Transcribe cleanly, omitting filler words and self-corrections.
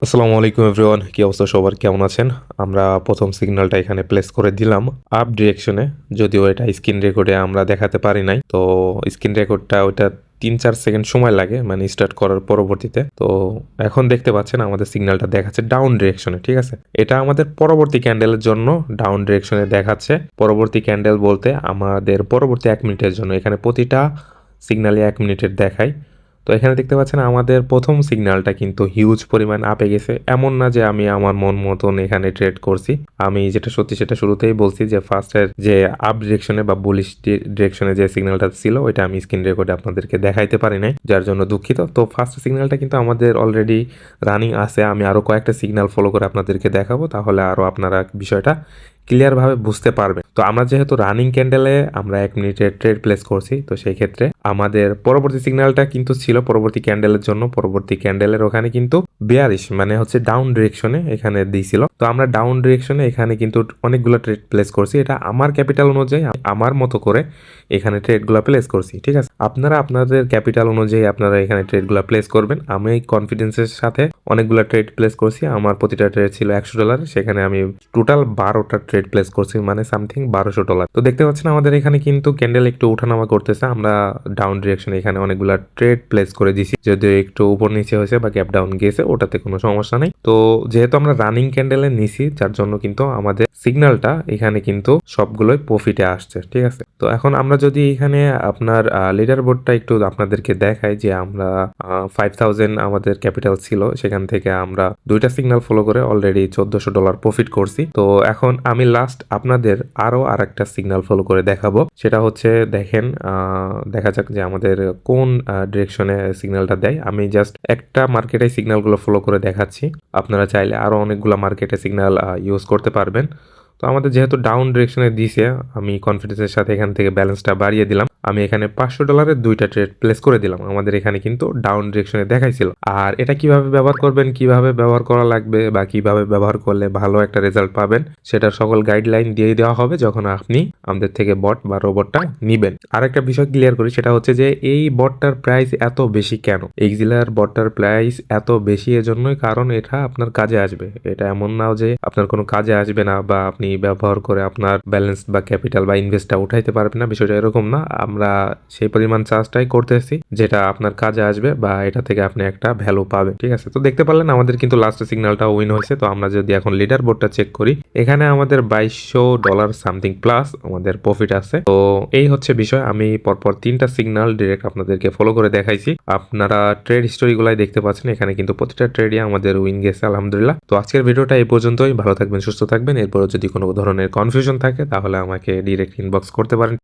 আসসালামু আলাইকুম এভরিওয়ান, কি অবস্থা সবার, কেমন আছেন? আমরা প্রথম সিগন্যালটা এখানে প্লেস করে দিলাম আপ ডিরেকশনে। যদিও এটা স্ক্রিন রেকর্ডে আমরা দেখাতে পারি নাই, তো স্ক্রিন রেকর্ডটা ওইটা 3-4 সেকেন্ড সময় লাগে, মানে স্টার্ট করার পরবর্তীতে। তো এখন দেখতে পাচ্ছেন আমাদের সিগন্যালটা দেখাচ্ছে ডাউন ডিরেকশনে, ঠিক আছে। এটা আমাদের পরবর্তী ক্যান্ডেলের জন্য ডাউন ডিরেকশনে দেখাচ্ছে। পরবর্তী ক্যান্ডেল বলতে আমাদের পরবর্তী 1 মিনিটের জন্য, এখানে প্রতিটা সিগন্যালে 1 মিনিটের দেখায়। তো এখানে দেখতে পাচ্ছেন আমাদের প্রথম সিগন্যালটা কিন্তু হিউজ পরিমাণ আপে গেছে। এমন না যে আমি আমার মন মতন এখানে ট্রেড করছি। আমি যেটা সত্যি সেটা শুরুতেই বলছি যে ফার্স্টের যে আপ ডিরেকশনে বা বুলিশ ডিরেকশনে যে সিগন্যালটা ছিল ওইটা আমি স্ক্রিন রেকর্ডে আপনাদেরকে দেখাইতে পারি নাই, যার জন্য দুঃখিত। তো ফার্স্ট সিগন্যালটা কিন্তু আমাদের অলরেডি রানিং আছে। আমি আরও কয়েকটা সিগন্যাল ফলো করে আপনাদেরকে দেখাবো, তাহলে আরও আপনারা বিষয়টা ক্লিয়ারভাবে বুঝতে পারবে। তো আমরা যেহেতু রানিং ক্যান্ডেলে আমরা 1 মিনিটের ট্রেড প্লেস করছি, তো সেই ক্ষেত্রে আমাদের পরবর্তী সিগন্যালটা কিন্তু ছিল পরবর্তী ক্যান্ডেলের জন্য। পরবর্তী ক্যান্ডেলের ওখানে কিন্তু বেয়ারিশ মানে হচ্ছে ডাউন ডিরেকশনে এখানে দিয়েছিল। তো আমরা ডাউন ডিরেকশনে এখানে কিন্তু অনেকগুলো ট্রেড প্লেস করছি। এটা আমার ক্যাপিটাল অনুযায়ী আমার মতো করে এখানে ট্রেডগুলো প্লেস করছি, ঠিক আছে। আপনারা আপনাদের ক্যাপিটাল অনুযায়ী আপনারা এখানে ট্রেডগুলো প্লেস করবেন। আমি কনফিডেন্সের সাথে অনেকগুলো ট্রেড প্লেস করছি। আমার প্রতিটা ট্রেড ছিল $100, সেখানে আমি টোটাল 12টা ট্রেড প্লেস করছি, মানে সামথিং $1200। তো দেখতে পাচ্ছেন আমাদের এখানে কিন্তু ক্যান্ডেল একটু উঠানামা করতেছে। আমরা ডাউন ডিরেকশনে এখানে অনেকগুলো ট্রেড প্লেস করে দিছি, যদিও একটু উপর নিচে হয়েছে বা গ্যাপ ডাউন গেছে, ওটাতে কোনো সমস্যা নেই। তো যেহেতু আমরা রানিং ক্যান্ডেলে নিছি, যার জন্য কিন্তু আমাদের সিগন্যালটা এখানে কিন্তু সবগুলোই প্রফিটে আসছে, ঠিক আছে। তো এখন আমরা যদি এখানে আপনার লিডার বোর্ডটা একটু আপনাদেরকে দেখাই, যে আমরা 5000 আমাদের ক্যাপিটাল ছিল, সেখান থেকে আমরা দুইটা সিগন্যাল ফলো করে অলরেডি $1400 প্রফিট করছি। তো এখন আমি লাস্ট আপনাদের আরো আরেকটা সিগন্যাল ফলো করে দেখাবো। সেটা হচ্ছে দেখেন, দেখা যাক যে আমাদের কোন ডিরেকশনে সিগন্যালটা দেয়। আমি জাস্ট একটা মার্কেটে সিগন্যালগুলো ফলো করে দেখাচ্ছি। আপনারা চাইলে আরো অনেকগুলো মার্কেটে সিগন্যাল ইউজ করতে পারবেন। তো আমাদের যেহেতু ডাউন ডিরেকশনে দিছে, আমি কনফিডেন্সের সাথে এখান থেকে ব্যালেন্সটা বাড়িয়ে দিলাম। আমি এখানে $500 দুইটা ট্রেড প্লেস করে দিলাম। আমাদের এখানে কিন্তু ডাউন ডিরেকশনে দেখাইছিল। আর এটা কিভাবে ব্যবহার করবেন, কিভাবে ব্যবহার করা লাগবে বা কিভাবে ব্যবহার করলে ভালো একটা রেজাল্ট পাবেন, সেটার সকল গাইডলাইন দিয়ে দেওয়া হবে যখন আপনি আমাদের থেকে বট বা রোবটটা নিবেন। আরেকটা বিষয় ক্লিয়ার করি, সেটা হচ্ছে যে এই বটটার প্রাইস এত বেশি কেন। এক্সিলার বটটার প্রাইস এত বেশি এজন্যই কারণ এটা আপনার কাজে আসবে। এটা এমন না যে আপনার কোনো কাজে আসবে না বা আপনি ব্যবহার করে আপনার ব্যালেন্স বা ক্যাপিটাল বা ইনভেস্টটা উঠাইতে পারবেন না, বিষয়টা এরকম না। আমরা সেই পরিমাণ চার্জটাই করতেছি যেটা আপনার কাজে আসবে বা এটা থেকে আপনি একটা ভ্যালু পাবেন, ঠিক আছে। তো দেখতে পারলেন আমাদের কিন্তু লাস্ট সিগন্যালটা উইন হয়েছে। তো আমরা যদি এখন লিডার বোর্ডটা চেক করি, এখানে আমাদের $2200 সামথিং প্লাস আমাদের প্রফিট আছে। তো এই হচ্ছে বিষয়। আমি পরপর 3টা সিগন্যাল ডিরেক্ট আপনাদেরকে ফলো করে দেখাইছি। আপনারা ট্রেড হিস্টোরিগুলাই দেখতে পাচ্ছেন, এখানে কিন্তু প্রতিটা ট্রেডে আমাদের উইন গেছে আলহামদুলিল্লাহ। তো আজকের ভিডিওটা এই পর্যন্তই। ভালো থাকবেন, সুস্থ থাকবেন। এরপর যদি কোনো ধরনের কনফিউশন থাকে তাহলে আমাকে ডিরেক্ট ইনবক্স করতে পারেন।